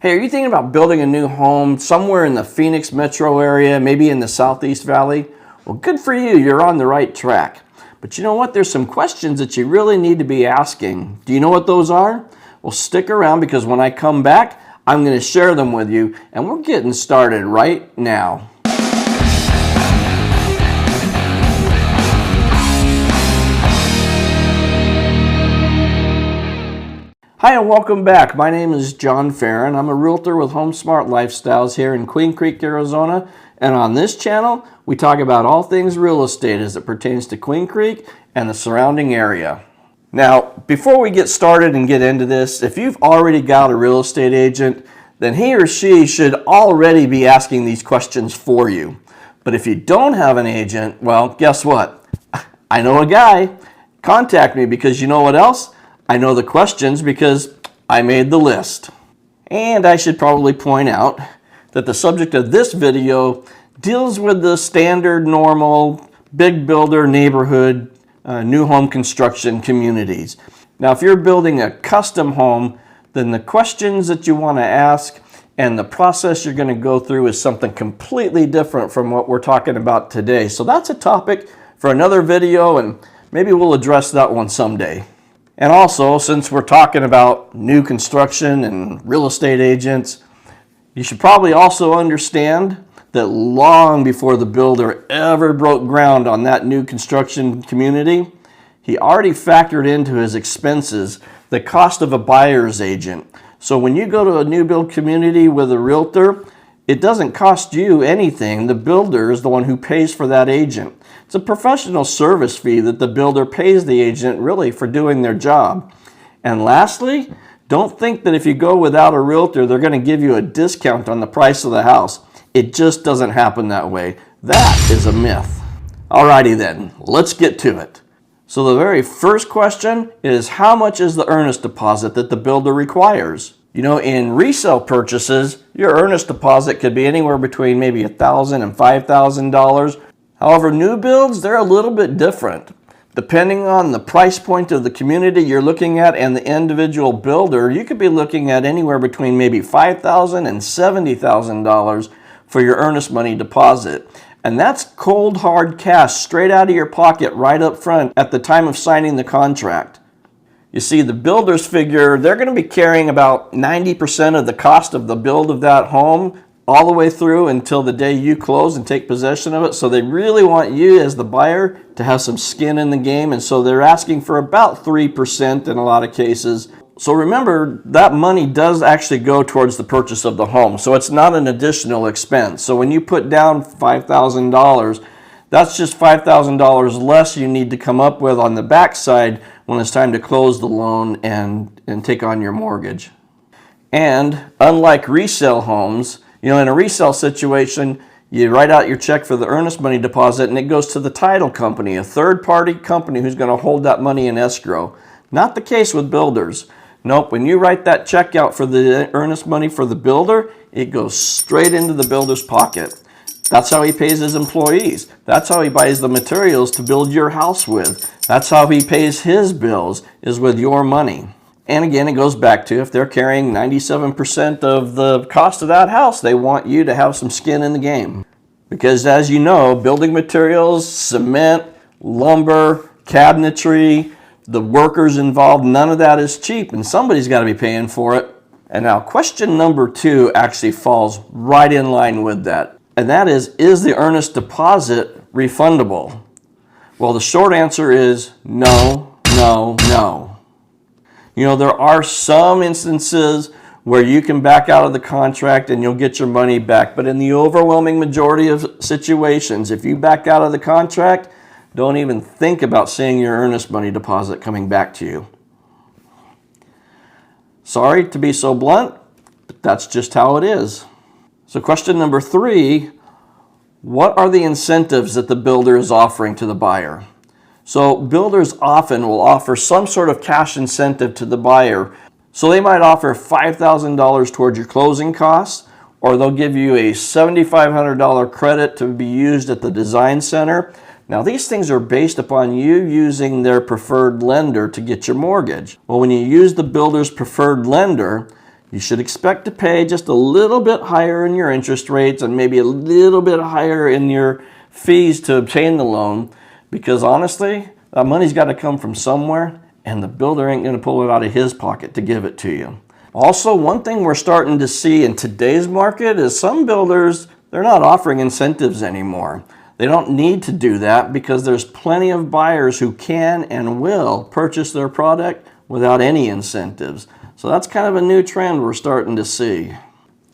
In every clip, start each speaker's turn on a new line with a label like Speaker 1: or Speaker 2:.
Speaker 1: Hey, are you thinking about building a new home somewhere in the Phoenix metro area, maybe in the Southeast Valley? Well, good for you, you're on the right track. But you know what? There's some questions that you really need to be asking. Do you know what those are? Well, stick around because when I come back, I'm going to share them with you, and we're getting started right now. Hi and welcome back. My name is John Ferrin. I'm a realtor with Home Smart Lifestyles here in Queen Creek, Arizona. And on this channel, we talk about all things real estate as it pertains to Queen Creek and the surrounding area. Now, before we get started and get into this, if you've already got a real estate agent, then he or she should already be asking these questions for you. But if you don't have an agent, well, guess what? I know a guy. Contact me because you know what else? I know the questions because I made the list. And I should probably point out that the subject of this video deals with the standard, normal, big builder neighborhood new home construction communities. Now, if you're building a custom home, then the questions that you want to ask and the process you're going to go through is something completely different from what we're talking about today. So that's a topic for another video, and maybe we'll address that one someday. And also, since we're talking about new construction and real estate agents, you should probably also understand that long before the builder ever broke ground on that new construction community, he already factored into his expenses the cost of a buyer's agent. So when you go to a new build community with a realtor, it doesn't cost you anything. The builder is the one who pays for that agent. It's a professional service fee that the builder pays the agent really for doing their job. And lastly, don't think that if you go without a realtor, they're going to give you a discount on the price of the house. It just doesn't happen that way. That is a myth. Alrighty then, let's get to it. So the very first question is, how much is the earnest deposit that the builder requires? You know, in resale purchases, your earnest deposit could be anywhere between maybe $1,000 and $5,000. However, new builds, they're a little bit different. Depending on the price point of the community you're looking at and the individual builder, you could be looking at anywhere between maybe $5,000 and $70,000 for your earnest money deposit. And that's cold hard cash straight out of your pocket right up front at the time of signing the contract. You see, the builders figure they're going to be carrying about 90% of the cost of the build of that home all the way through until the day you close and take possession of it. So they really want you as the buyer to have some skin in the game. And so they're asking for about 3% in a lot of cases. So remember, that money does actually go towards the purchase of the home. So it's not an additional expense. So when you put down $5,000, that's just $5,000 less you need to come up with on the backside when it's time to close the loan and take on your mortgage. And unlike resale homes, you know, in a resale situation, you write out your check for the earnest money deposit and it goes to the title company, a third-party company who's going to hold that money in escrow. Not the case with builders. Nope, when you write that check out for the earnest money for the builder, it goes straight into the builder's pocket. That's how he pays his employees. That's how he buys the materials to build your house with. That's how he pays his bills, is with your money. And again, it goes back to if they're carrying 97% of the cost of that house, they want you to have some skin in the game. Because as you know, building materials, cement, lumber, cabinetry, the workers involved, none of that is cheap, and somebody's got to be paying for it. And now question number 2 actually falls right in line with that. And that is the earnest deposit refundable? Well, the short answer is no, no, no. You know, there are some instances where you can back out of the contract and you'll get your money back. But in the overwhelming majority of situations, if you back out of the contract, don't even think about seeing your earnest money deposit coming back to you. Sorry to be so blunt, but that's just how it is. So question number 3, what are the incentives that the builder is offering to the buyer? So builders often will offer some sort of cash incentive to the buyer. So they might offer $5,000 towards your closing costs, or they'll give you a $7,500 credit to be used at the design center. Now these things are based upon you using their preferred lender to get your mortgage. Well, when you use the builder's preferred lender, You should expect to pay just a little bit higher in your interest rates and maybe a little bit higher in your fees to obtain the loan, because honestly, that money's got to come from somewhere, and the builder ain't going to pull it out of his pocket to give it to you. Also, one thing we're starting to see in today's market is some builders, they're not offering incentives anymore. They don't need to do that because there's plenty of buyers who can and will purchase their product without any incentives. So that's kind of a new trend we're starting to see.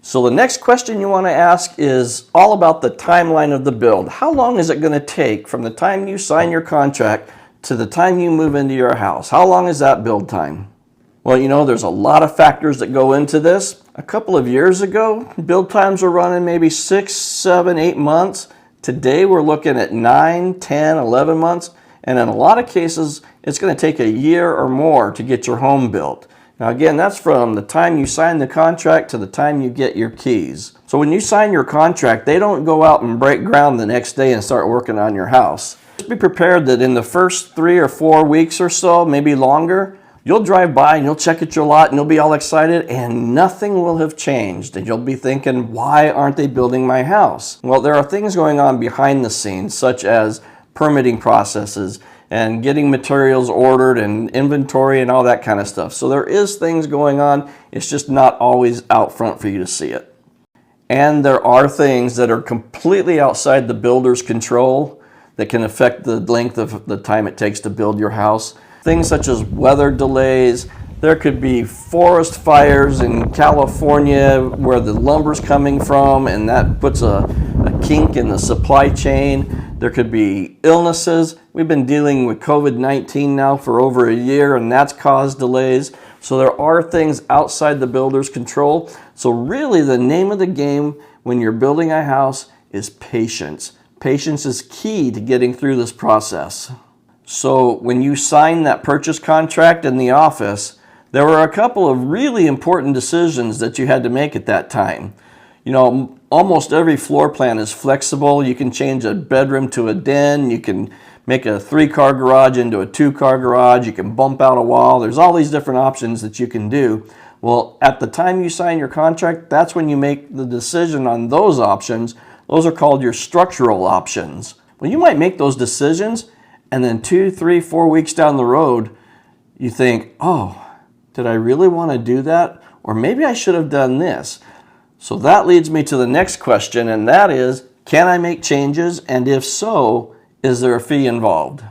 Speaker 1: So the next question you want to ask is all about the timeline of the build. How long is it going to take from the time you sign your contract to the time you move into your house? How long is that build time? Well, you know, there's a lot of factors that go into this. A couple of years ago, build times were running maybe 6, 7, 8 months. Today, we're looking at 9, 10, 11 months. And in a lot of cases, it's going to take a year or more to get your home built. Now again, that's from the time you sign the contract to the time you get your keys. So when you sign your contract, they don't go out and break ground the next day and start working on your house. Just be prepared that in the first 3 or 4 weeks or so, maybe longer, you'll drive by and you'll check at your lot and you'll be all excited and nothing will have changed. And you'll be thinking, why aren't they building my house? Well, there are things going on behind the scenes, such as permitting processes and getting materials ordered and inventory and all that kind of stuff. So there is things going on. It's just not always out front for you to see it. And there are things that are completely outside the builder's control that can affect the length of the time it takes to build your house. Things such as weather delays. There could be forest fires in California where the lumber's coming from, and that puts a kink in the supply chain. There could be illnesses. We've been dealing with COVID-19 now for over a year, and that's caused delays. So there are things outside the builder's control. So really the name of the game when you're building a house is patience. Patience is key to getting through this process. So when you sign that purchase contract in the office, there were a couple of really important decisions that you had to make at that time. You know, almost every floor plan is flexible. You can change a bedroom to a den. You can make a 3-car garage into a 2-car garage. You can bump out a wall. There's all these different options that you can do. Well, at the time you sign your contract, that's when you make the decision on those options. Those are called your structural options. Well, you might make those decisions, and then 2, 3, 4 weeks down the road, you think, oh, did I really want to do that? Or maybe I should have done this. So that leads me to the next question, and that is, can I make changes? And if so, is there a fee involved?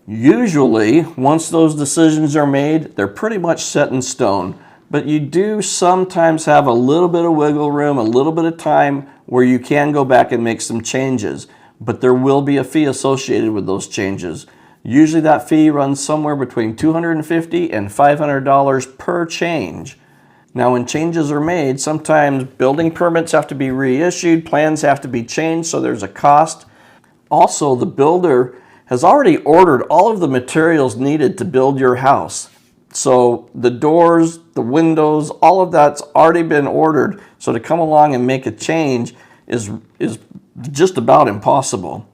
Speaker 1: Usually, once those decisions are made, they're pretty much set in stone. But you do sometimes have a little bit of wiggle room, a little bit of time where you can go back and make some changes. But there will be a fee associated with those changes. Usually that fee runs somewhere between $250 and $500 per change. Now when changes are made, sometimes building permits have to be reissued, plans have to be changed, so there's a cost. Also, the builder has already ordered all of the materials needed to build your house. So the doors, the windows, all of that's already been ordered. So to come along and make a change is just about impossible.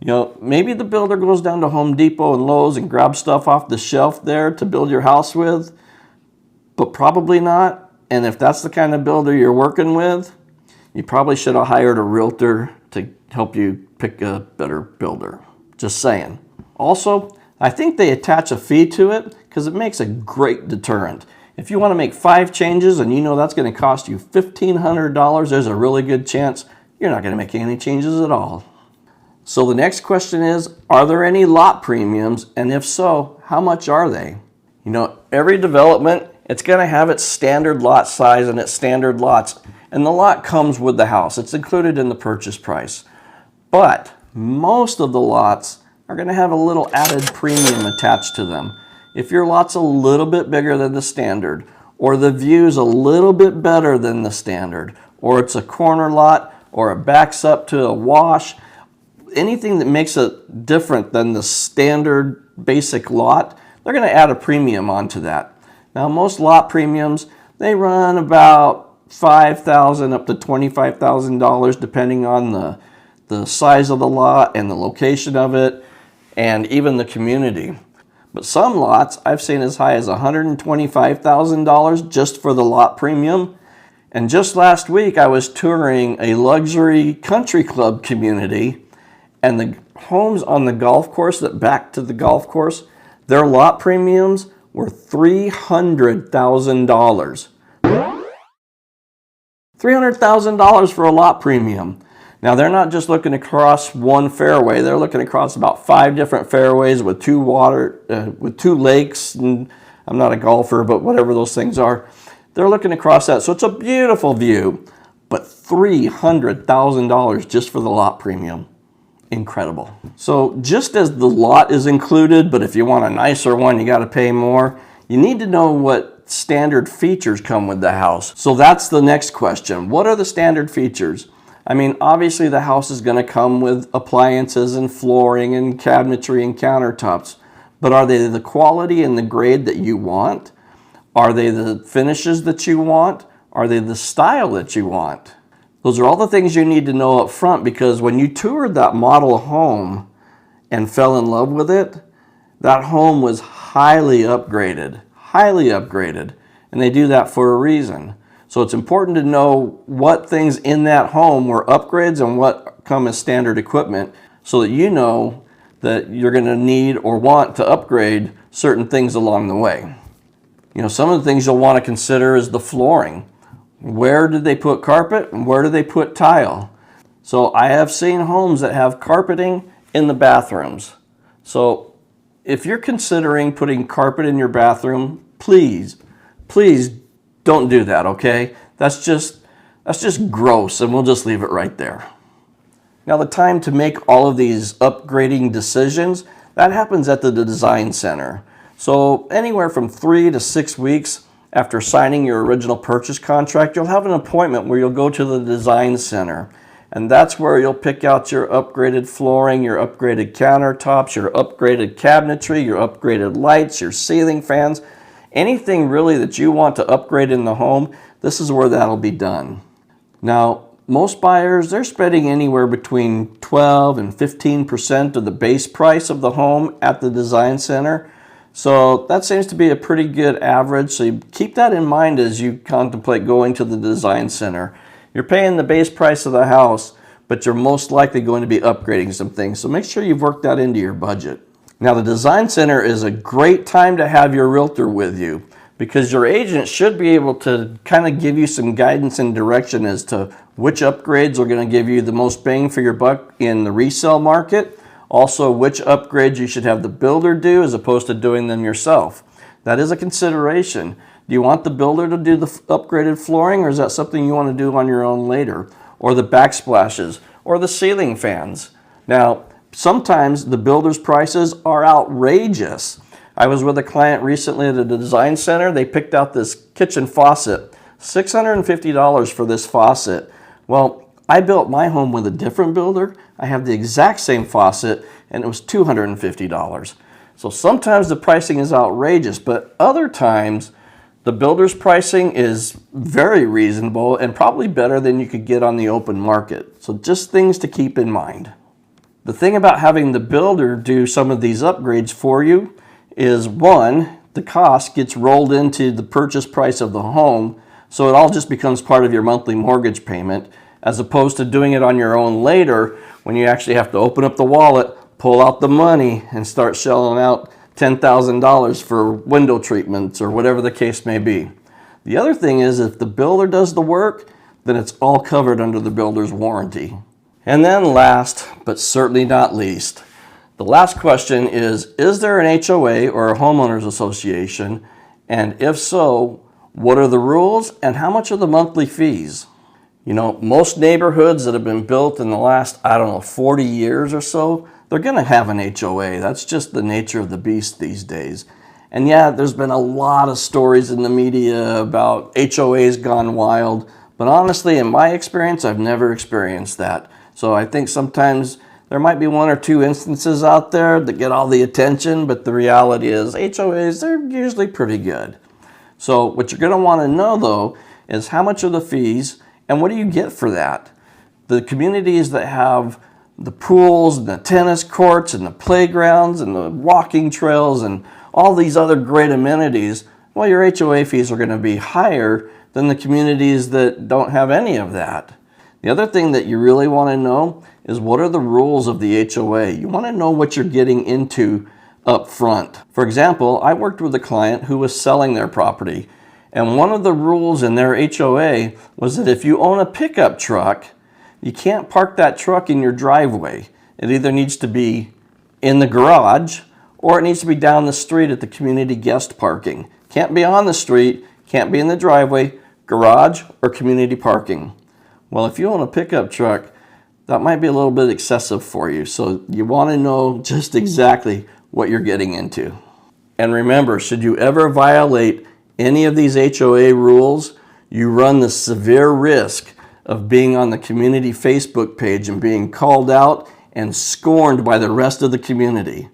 Speaker 1: You know, maybe the builder goes down to Home Depot and Lowe's and grabs stuff off the shelf there to build your house with, but probably not. And if that's the kind of builder you're working with, you probably should have hired a realtor to help you pick a better builder. Just saying. Also, I think they attach a fee to it because it makes a great deterrent. If you want to make 5 changes and you know that's going to cost you $1,500, there's a really good chance you're not going to make any changes at all. So the next question is, are there any lot premiums? And if so, how much are they? You know, every development, it's going to have its standard lot size and its standard lots. And the lot comes with the house. It's included in the purchase price. But most of the lots are going to have a little added premium attached to them. If your lot's a little bit bigger than the standard, or the view's a little bit better than the standard, or it's a corner lot, or it backs up to a wash, anything that makes it different than the standard basic lot, they're going to add a premium onto that. Now most lot premiums, they run about $5,000 up to $25,000 depending on the size of the lot and the location of it and even the community. But some lots I've seen as high as $125,000 just for the lot premium. And just last week I was touring a luxury country club community, and the homes on the golf course that back to the golf course, their lot premiums were $300,000. $300,000 for a lot premium. Now they're not just looking across one fairway, they're looking across about 5 different fairways with two lakes, and I'm not a golfer, but whatever those things are, they're looking across that. So it's a beautiful view, but $300,000 just for the lot premium. Incredible. So just as the lot is included, but if you want a nicer one, you got to pay more, you need to know what standard features come with the house. So that's the next question. What are the standard features? I mean, obviously the house is going to come with appliances and flooring and cabinetry and countertops, but are they the quality and the grade that you want? Are they the finishes that you want? Are they the style that you want? Those are all the things you need to know up front, because when you toured that model home and fell in love with it, that home was highly upgraded, and they do that for a reason. So it's important to know what things in that home were upgrades and what come as standard equipment, so that you know that you're going to need or want to upgrade certain things along the way. You know, some of the things you'll want to consider is the flooring. Where did they put carpet and where do they put tile? So I have seen homes that have carpeting in the bathrooms. So if you're considering putting carpet in your bathroom, please don't do that, okay? That's just gross, and we'll just leave it right there. Now the time to make all of these upgrading decisions, that happens at the design center. So anywhere from 3 to 6 weeks after signing your original purchase contract, you'll have an appointment where you'll go to the design center. And that's where you'll pick out your upgraded flooring, your upgraded countertops, your upgraded cabinetry, your upgraded lights, your ceiling fans. Anything really that you want to upgrade in the home, this is where that'll be done. Now, most buyers, they're spending anywhere between 12 and 15% of the base price of the home at the design center. So that seems to be a pretty good average. So you keep that in mind as you contemplate going to the design center. You're paying the base price of the house, but you're most likely going to be upgrading some things. So make sure you've worked that into your budget. Now the design center is a great time to have your realtor with you, because your agent should be able to kind of give you some guidance and direction as to which upgrades are going to give you the most bang for your buck in the resale market. Also, which upgrades you should have the builder do as opposed to doing them yourself. That is a consideration. Do you want the builder to do the upgraded flooring, or is that something you want to do on your own later? Or the backsplashes, or the ceiling fans? Now, sometimes the builder's prices are outrageous. I was with a client recently at a design center. They picked out this kitchen faucet, $650 for this faucet. Well, I built my home with a different builder. I have the exact same faucet, and it was $250. So sometimes the pricing is outrageous, but other times the builder's pricing is very reasonable and probably better than you could get on the open market. So just things to keep in mind. The thing about having the builder do some of these upgrades for you is, one, the cost gets rolled into the purchase price of the home, so it all just becomes part of your monthly mortgage payment, as opposed to doing it on your own later when you actually have to open up the wallet, pull out the money, and start shelling out $10,000 for window treatments or whatever the case may be. The other thing is, if the builder does the work, then it's all covered under the builder's warranty. And then last, but certainly not least, the last question is there an HOA or a homeowners association? And if so, what are the rules and how much are the monthly fees? You know, most neighborhoods that have been built in the last, 40 years or so, they're going to have an HOA. That's just the nature of the beast these days. And yeah, there's been a lot of stories in the media about HOAs gone wild, but honestly, in my experience, I've never experienced that. So I think sometimes there might be 1 or 2 instances out there that get all the attention, but the reality is HOAs, they're usually pretty good. So what you're going to want to know, though, is how much are the fees and what do you get for that? The communities that have the pools and the tennis courts and the playgrounds and the walking trails and all these other great amenities, well, your HOA fees are going to be higher than the communities that don't have any of that. The other thing that you really want to know is what are the rules of the HOA. You want to know what you're getting into up front. For example, I worked with a client who was selling their property, and one of the rules in their HOA was that if you own a pickup truck, you can't park that truck in your driveway. It either needs to be in the garage or it needs to be down the street at the community guest parking. Can't be on the street, can't be in the driveway, garage, or community parking. Well, if you own a pickup truck, that might be a little bit excessive for you. So you want to know just exactly what you're getting into. And remember, should you ever violate any of these HOA rules, you run the severe risk of being on the community Facebook page and being called out and scorned by the rest of the community.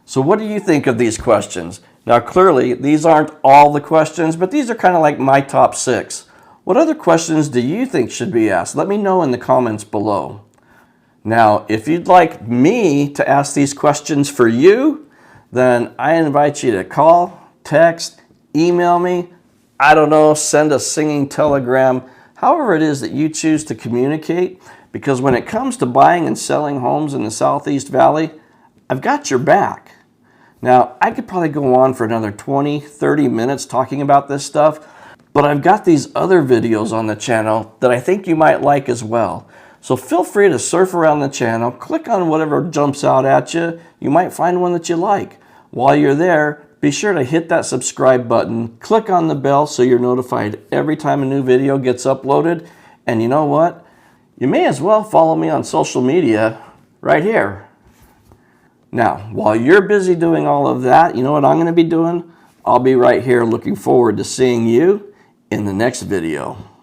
Speaker 1: So what do you think of these questions? Now clearly, these aren't all the questions, but these are kind of like my top 6. What other questions do you think should be asked? Let me know in the comments below. Now, if you'd like me to ask these questions for you, then I invite you to call, text, email me, I don't know, send a singing telegram, however it is that you choose to communicate, because when it comes to buying and selling homes in the Southeast Valley, I've got your back. Now, I could probably go on for another 20, 30 minutes talking about this stuff, but I've got these other videos on the channel that I think you might like as well. So feel free to surf around the channel, click on whatever jumps out at you. You might find one that you like. While you're there, be sure to hit that subscribe button, click on the bell so you're notified every time a new video gets uploaded. And you know what? You may as well follow me on social media right here. Now, while you're busy doing all of that, you know what I'm going to be doing? I'll be right here looking forward to seeing you in the next video.